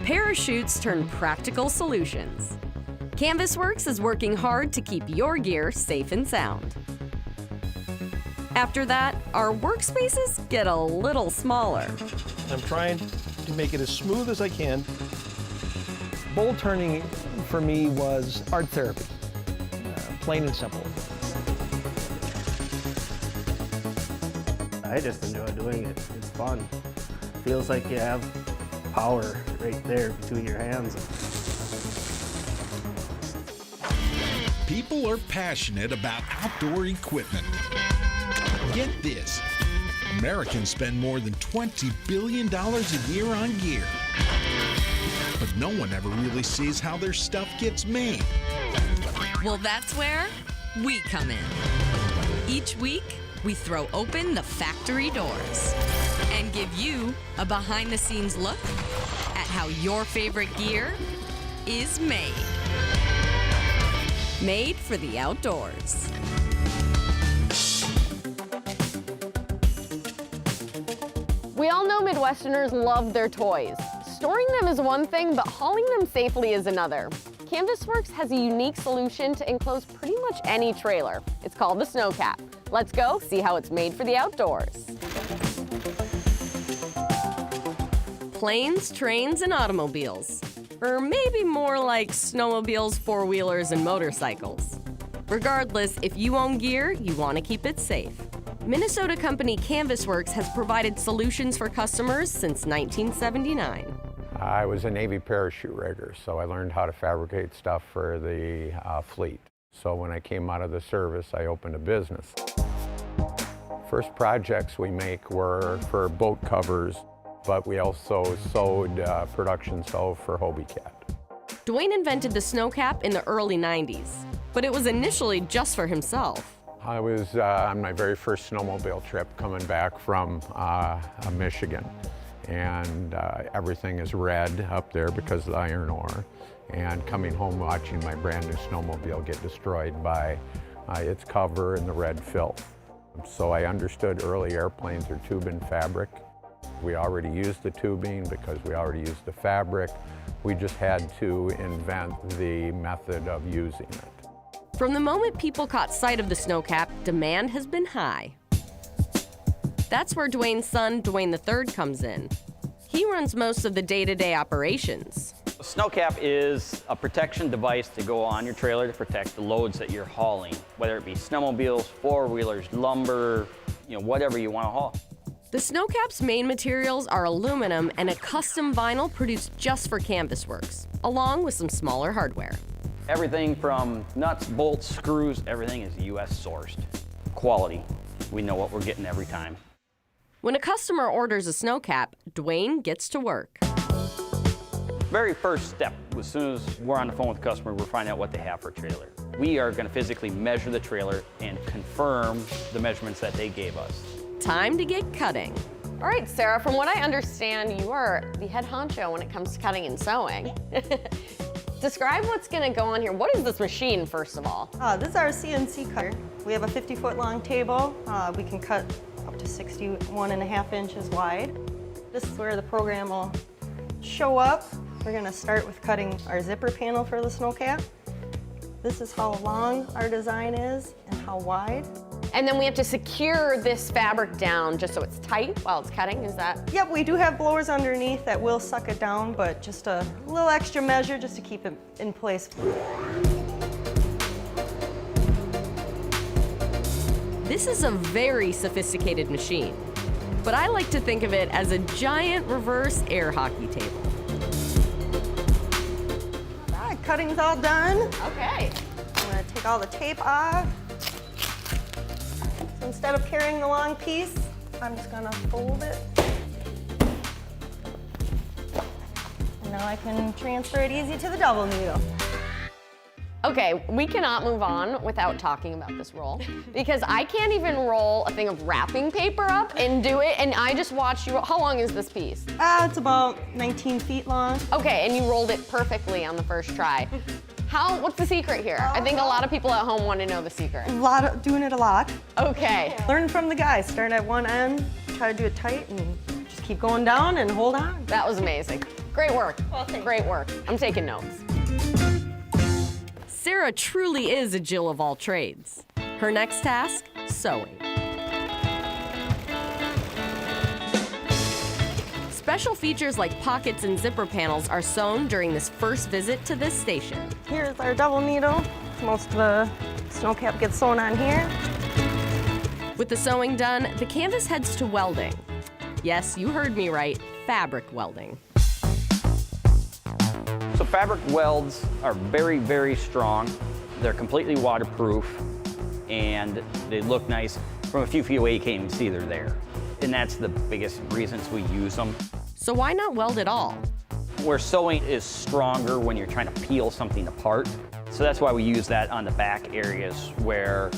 Parachutes turn practical solutions. Canvasworks is working hard to keep your gear safe and sound. After that, our workspaces get a little smaller. I'm trying to make it as smooth as I can. Bolt turning for me was art therapy, plain and simple. I just enjoy doing it. It's fun. Feels like you have power right there between your hands. People are passionate about outdoor equipment. Get this, Americans spend more than $20 billion a year on gear. But no one ever really sees how their stuff gets made. Well, that's where we come in. Each week, we throw open the factory doors and give you a behind-the-scenes look at how your favorite gear is made. Made for the outdoors. We all know Midwesterners love their toys. Storing them is one thing, but hauling them safely is another. Canvasworks has a unique solution to enclose pretty much any trailer. It's called the Snow Cap. Let's go see how it's made for the outdoors. Planes, trains, and automobiles. Or maybe more like snowmobiles, four-wheelers, and motorcycles. Regardless, if you own gear, you want to keep it safe. Minnesota company Canvasworks has provided solutions for customers since 1979. I was a Navy parachute rigger, so I learned how to fabricate stuff for the fleet. So when I came out of the service, I opened a business. First projects we make were for boat covers, but we also sewed production sew for Hobie Cat. Dwayne invented the snow cap in the early 90s, but it was initially just for himself. I was on my very first snowmobile trip coming back from Michigan, and everything is red up there because of the iron ore, and coming home watching my brand new snowmobile get destroyed by its cover and the red filth. So I understood early airplanes are tube and fabric. We already used the tubing because we already used the fabric. We just had to invent the method of using it. From the moment people caught sight of the snow cap, demand has been high. That's where Dwayne's son, Dwayne III, comes in. He runs most of the day-to-day operations. A snow cap is a protection device to go on your trailer to protect the loads that you're hauling, whether it be snowmobiles, four-wheelers, lumber, whatever you want to haul. The snow cap's main materials are aluminum and a custom vinyl produced just for Canvasworks, along with some smaller hardware. Everything from nuts, bolts, screws, everything is US sourced. Quality. We know what we're getting every time. When a customer orders a snow cap, Dwayne gets to work. Very first step, as soon as we're on the phone with the customer, we're finding out what they have for a trailer. We are going to physically measure the trailer and confirm the measurements that they gave us. Time to get cutting. All right, Sarah, from what I understand, you are the head honcho when it comes to cutting and sewing. Describe what's gonna go on here. What is this machine, first of all? This is our CNC cutter. We have a 50-foot long table. We can cut up to 61.5 inches wide. This is where the program will show up. We're gonna start with cutting our zipper panel for the snow cap. This is how long our design is and how wide. And then we have to secure this fabric down just so it's tight while it's cutting, is that? Yep, we do have blowers underneath that will suck it down, but just a little extra measure just to keep it in place. This is a very sophisticated machine, but I like to think of it as a giant reverse air hockey table. All right, cutting's all done. Okay. I'm gonna take all the tape off. So instead of carrying the long piece, I'm just gonna fold it. And now I can transfer it easy to the double needle. Okay, we cannot move on without talking about this roll because I can't even roll a thing of wrapping paper up and do it, and I just watched you. How long is this piece? It's about 19 feet long. Okay, and you rolled it perfectly on the first try. What's the secret here? I think a lot of people at home want to know the secret. Doing it a lot. Okay. Learn from the guys. Start at one end, try to do it tight, and just keep going down and hold on. That was amazing. Great work. Well, thank Great work. I'm taking notes. Sarah truly is a Jill of all trades. Her next task, sewing. Special features like pockets and zipper panels are sewn during this first visit to this station. Here's our double needle. Most of the snow cap gets sewn on here. With the sewing done, the canvas heads to welding. Yes, you heard me right, fabric welding. So fabric welds are very, very strong. They're completely waterproof, and they look nice. From a few feet away, you can't even see they're there. And that's the biggest reasons we use them. So why not weld it all? Where sewing is stronger when you're trying to peel something apart. So that's why we use that on the back areas where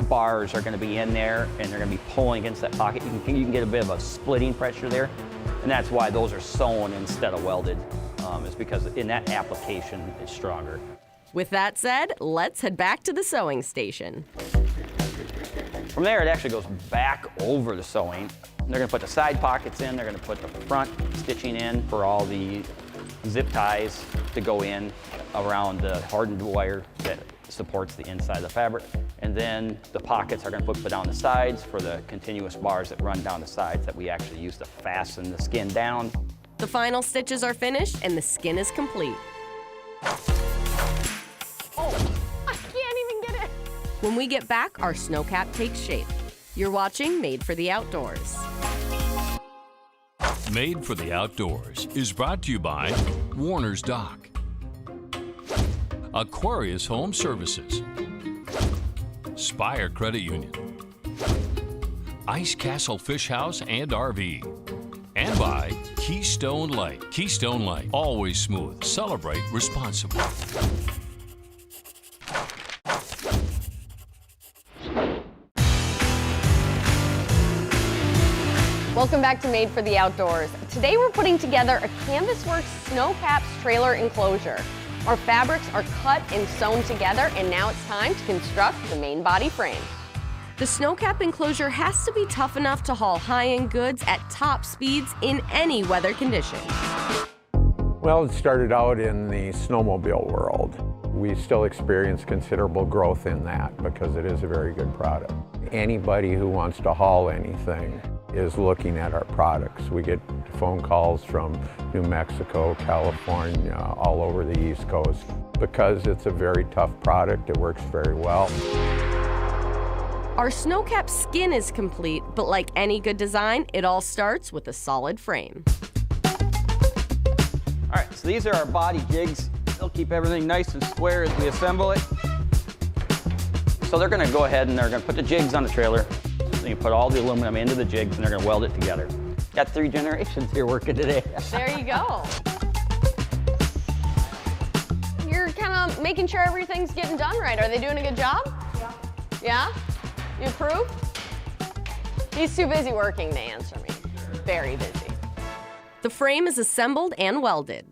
bars are going to be in there and they're going to be pulling against that pocket. You can get a bit of a splitting pressure there. And that's why those are sewn instead of welded, is because in that application it's stronger. With that said, let's head back to the sewing station. From there, it actually goes back over the sewing. They're going to put the side pockets in. They're going to put the front stitching in for all the zip ties to go in around the hardened wire that supports the inside of the fabric. And then the pockets are going to put down the sides for the continuous bars that run down the sides that we actually use to fasten the skin down. The final stitches are finished and the skin is complete. Oh, I can't even get it. When we get back, our snow cap takes shape. You're watching Made for the Outdoors. Made for the Outdoors is brought to you by Warner's Dock, Aquarius Home Services, Spire Credit Union, Ice Castle Fish House and RV, and by Keystone Light. Keystone Light, always smooth. Celebrate responsibly. Welcome back to Made for the Outdoors. Today we're putting together a Canvasworks Snow Caps trailer enclosure. Our fabrics are cut and sewn together, and now it's time to construct the main body frame. The snow cap enclosure has to be tough enough to haul high-end goods at top speeds in any weather condition. Well, it started out in the snowmobile world. We still experience considerable growth in that because it is a very good product. Anybody who wants to haul anything is looking at our products. We get phone calls from New Mexico, California, all over the East Coast. Because it's a very tough product, it works very well. Our snow cap skin is complete, but like any good design, it all starts with a solid frame. All right, so these are our body jigs. They'll keep everything nice and square as we assemble it. So they're gonna go ahead and they're gonna put the jigs on the trailer. So you put all the aluminum into the jigs and they're gonna weld it together. Got 3 generations here working today. There you go. You're kind of making sure everything's getting done right. Are they doing a good job? Yeah. Yeah? You approve? He's too busy working to answer me. Very busy. The frame is assembled and welded.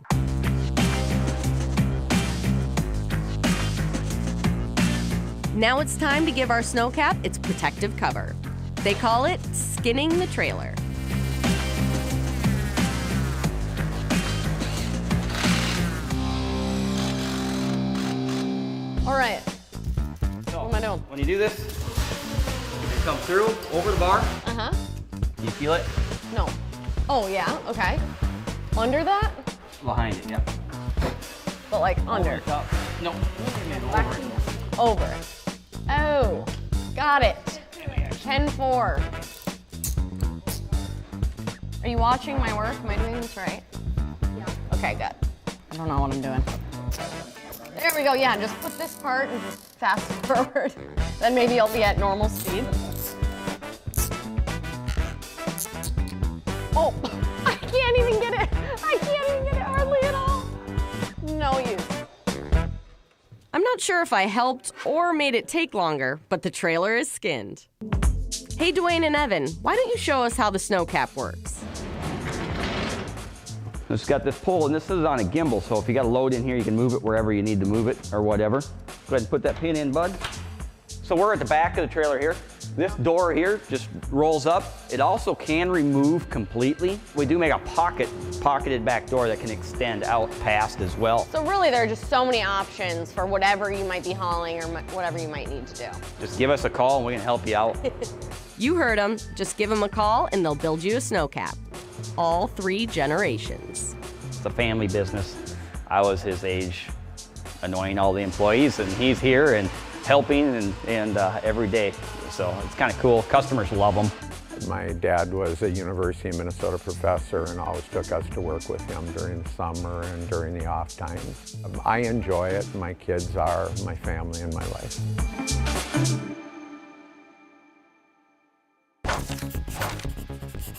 Now it's time to give our snow cap its protective cover. They call it skinning the trailer. All right. So, What am I doing? when you do this, you come through, over the bar. Uh-huh. You feel it? No. Oh, yeah, okay. Under that? Behind it, yep. But like under. Over the top. No, over it. Over it. Oh, got it. 10-4. Are you watching my work? Am I doing this right? Yeah. Okay, good. I don't know what I'm doing. There we go, yeah, just put this part and just fast forward. Then maybe I'll be at normal speed. Oh, I can't even get it. I can't even get it hardly at all. No use. I'm not sure if I helped or made it take longer, but the trailer is skinned. Hey, Dwayne and Evan, why don't you show us how the snow cap works? It's got this pole, and this is on a gimbal, so if you got a load in here, you can move it wherever you need to move it or whatever. Go ahead and put that pin in, bud. So we're at the back of the trailer here. This door here just rolls up. It also can remove completely. We do make a pocketed back door that can extend out past as well. So really, there are just so many options for whatever you might be hauling or whatever you might need to do. Just give us a call and we can help you out. You heard them. Just give them a call and they'll build you a snow cap. All 3 generations. It's a family business. I was his age, annoying all the employees, and he's here and helping and every day. So it's kind of cool. Customers love them. My dad was a University of Minnesota professor and always took us to work with him during the summer and during the off times. I enjoy it. My kids are my family and my life.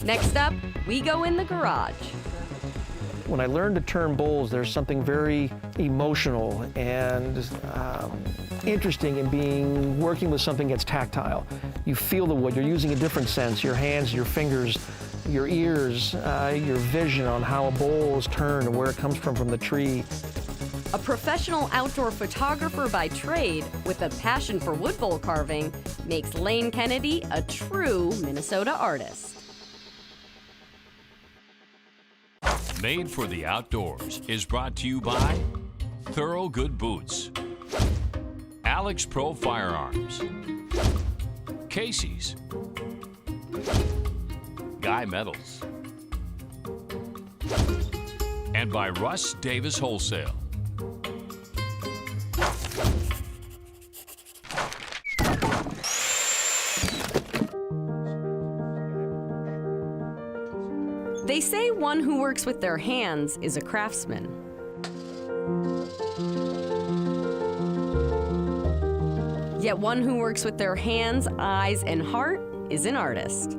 Next up, we go in the garage. When I learned to turn bowls, there's something very emotional and interesting in working with something that's tactile. You feel the wood, you're using a different sense, your hands, your fingers, your ears, your vision on how a bowl is turned and where it comes from the tree. A professional outdoor photographer by trade with a passion for wood bowl carving makes Lane Kennedy a true Minnesota artist. Made for the Outdoors is brought to you by Thorough Good Boots, Alex Pro Firearms, Casey's, Guy Metals, and by Russ Davis Wholesale. They say one who works with their hands is a craftsman. Yet one who works with their hands, eyes, and heart is an artist.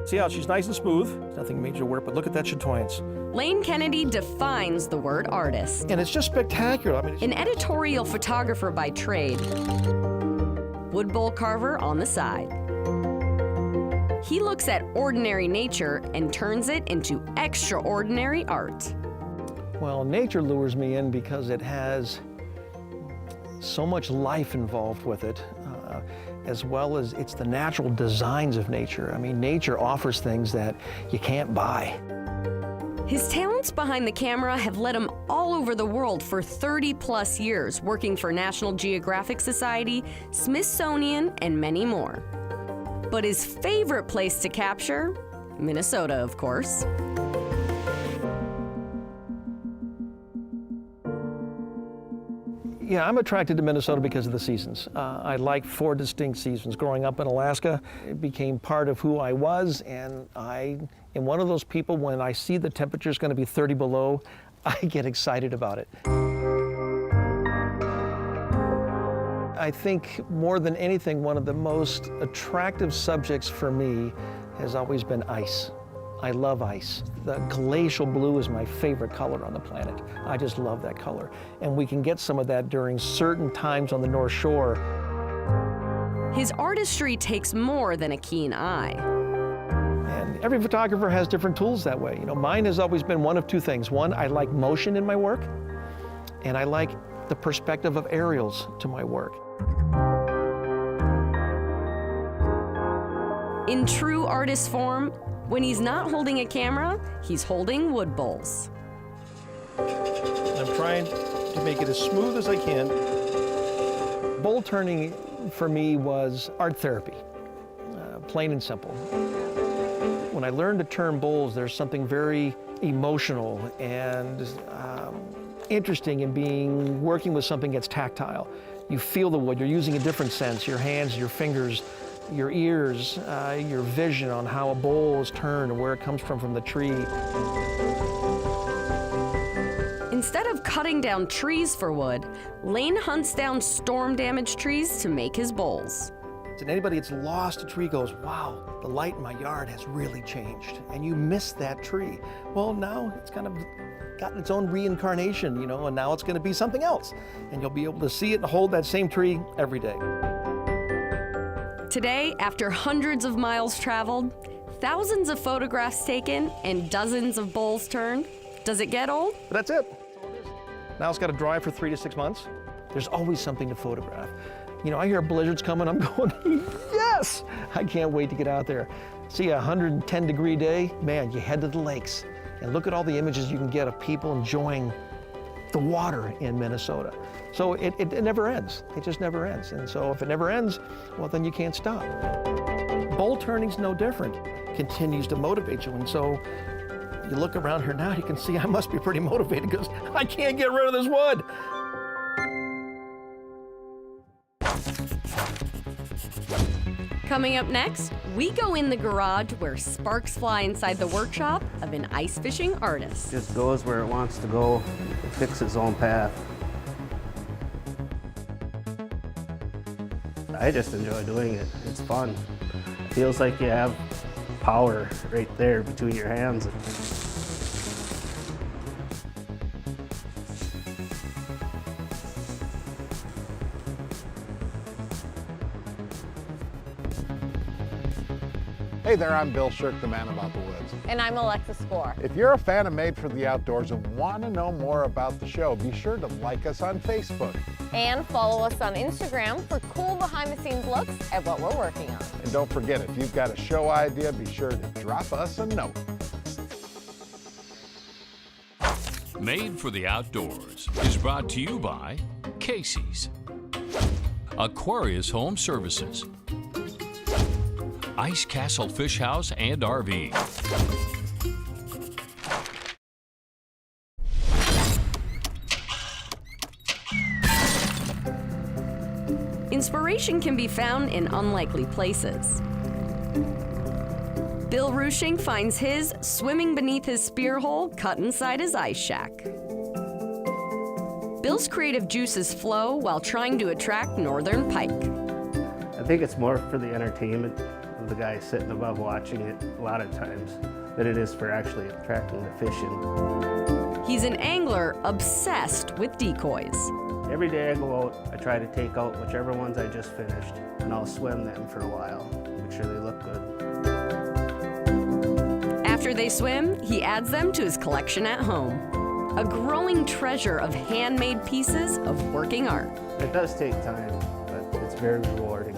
See how she's nice and smooth, nothing major work, but look at that chatoyance. Lane Kennedy defines the word artist. And it's just spectacular. I mean, An editorial photographer by trade, wood bowl carver on the side. He looks at ordinary nature and turns it into extraordinary art. well, nature lures me in because it has so much life involved with it, as well as it's the natural designs of nature. I mean, nature offers things that you can't buy. His talents behind the camera have led him all over the world for 30+ years, working for National Geographic Society, Smithsonian, and many more. But his favorite place to capture? Minnesota, of course. Yeah, I'm attracted to Minnesota because of the seasons. I like 4 distinct seasons. Growing up in Alaska, it became part of who I was, and I am one of those people, when I see the temperature's going to be 30 below, I get excited about it. I think more than anything, one of the most attractive subjects for me has always been ice. I love ice. The glacial blue is my favorite color on the planet. I just love that color. And we can get some of that during certain times on the North Shore. His artistry takes more than a keen eye. And every photographer has different tools that way. You know, mine has always been one of 2 things. One, I like motion in my work, and I like the perspective of aerials to my work. In true artist form, when he's not holding a camera, he's holding wood bowls. I'm trying to make it as smooth as I can. Bowl turning for me was art therapy, plain and simple. When I learned to turn bowls, there's something very emotional and interesting in working with something that's tactile. You feel the wood, you're using a different sense, your hands, your fingers, your ears, your vision on how a bowl is turned and where it comes from the tree. Instead of cutting down trees for wood, Lane hunts down storm-damaged trees to make his bowls. And anybody that's lost a tree goes, wow, the light in my yard has really changed, and you miss that tree. Well, now it's kind of gotten its own reincarnation, you know, and now it's going to be something else. And you'll be able to see it and hold that same tree every day. Today, after hundreds of miles traveled, thousands of photographs taken, and dozens of bowls turned, does it get old? But that's it. Now it's got to dry for 3 to 6 months. There's always something to photograph. You know, I hear blizzards coming, I'm going, yes! Yes, I can't wait to get out there. See a 110-degree day, man, you head to the lakes and look at all the images you can get of people enjoying the water in Minnesota. So it never ends. It just never ends. And so if it never ends, well, then you can't stop. Bowl turning's no different. Continues to motivate you. And so you look around here now, you can see I must be pretty motivated because I can't get rid of this wood. Coming up next, we go in the garage where sparks fly inside the workshop of an ice fishing artist. Just goes where it wants to go, it picks its own path. I just enjoy doing it. It's fun. It feels like you have power right there between your hands. Hey there, I'm Bill Shirk, the man about the woods. And I'm Alexis Score. If you're a fan of Made for the Outdoors and want to know more about the show, be sure to like us on Facebook. And follow us on Instagram for cool behind-the-scenes looks at what we're working on. And don't forget, if you've got a show idea, be sure to drop us a note. Made for the Outdoors is brought to you by Casey's, Aquarius Home Services, Ice Castle Fish House and RV, Inspiration can be found in unlikely places. Bill Rushing finds his swimming beneath his spear hole cut inside his ice shack. Bill's creative juices flow while trying to attract northern pike. I think it's more for the entertainment of the guy sitting above watching it a lot of times than it is for actually attracting the fish in. He's an angler obsessed with decoys. Every day I go out, I try to take out whichever ones I just finished, and I'll swim them for a while, make sure they look good. After they swim, he adds them to his collection at home. A growing treasure of handmade pieces of working art. It does take time, but it's very rewarding.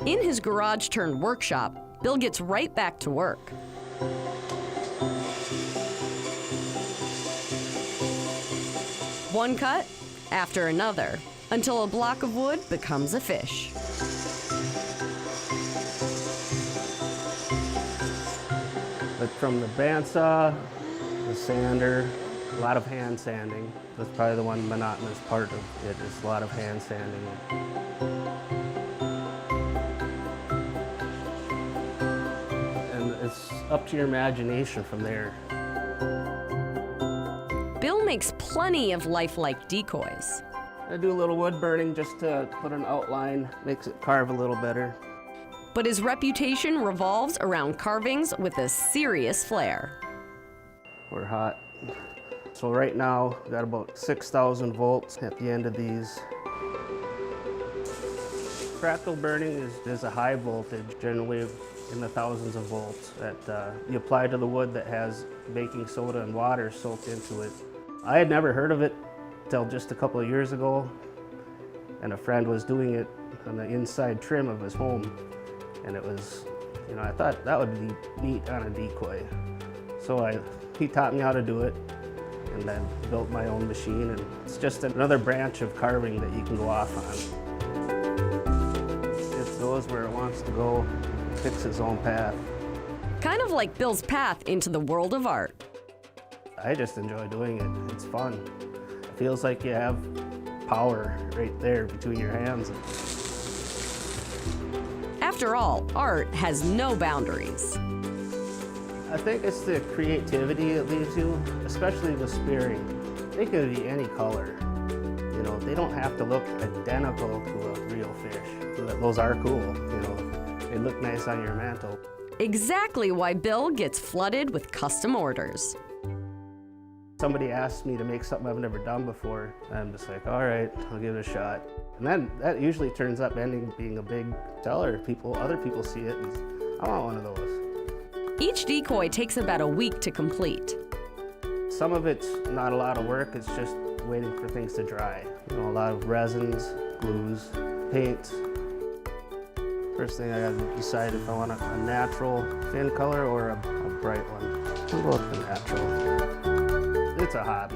In his garage turned workshop, Bill gets right back to work. One cut after another, until a block of wood becomes a fish. But from the bandsaw, the sander, a lot of hand sanding. That's probably the one monotonous part of it, is a lot of hand sanding. And it's up to your imagination from there. Bill makes plenty of lifelike decoys. I do a little wood burning just to put an outline, makes it carve a little better. But his reputation revolves around carvings with a serious flair. We're hot. So right now, we've got about 6,000 volts at the end of these. Crackle burning is a high voltage, generally in the thousands of volts, that you apply to the wood that has baking soda and water soaked into it. I had never heard of it till just a couple of years ago, and a friend was doing it on the inside trim of his home. And it was, I thought that would be neat on a decoy. So he taught me how to do it, and then built my own machine, and it's just another branch of carving that you can go off on. It goes where it wants to go, picks its own path. Kind of like Bill's path into the world of art. I just enjoy doing it. It's fun. It feels like you have power right there between your hands. After all, art has no boundaries. I think it's the creativity it leaves you, especially with spearing. They could be any color. They don't have to look identical to a real fish. Those are cool, They look nice on your mantle. Exactly why Bill gets flooded with custom orders. Somebody asks me to make something I've never done before, I'm just like, all right, I'll give it a shot. And then that usually turns up ending being a big seller. Other people see it, and I want one of those. Each decoy takes about a week to complete. Some of it's not a lot of work, it's just waiting for things to dry. A lot of resins, glues, paint. First thing I gotta decide if I want a natural thin color or a bright one. I'll go with the natural. It's a hobby.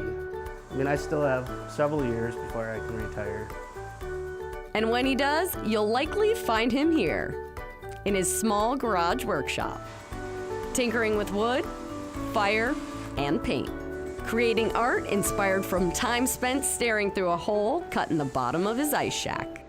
I mean, I still have several years before I can retire. And when he does, you'll likely find him here, in his small garage workshop, tinkering with wood, fire, and paint, creating art inspired from time spent staring through a hole cut in the bottom of his ice shack.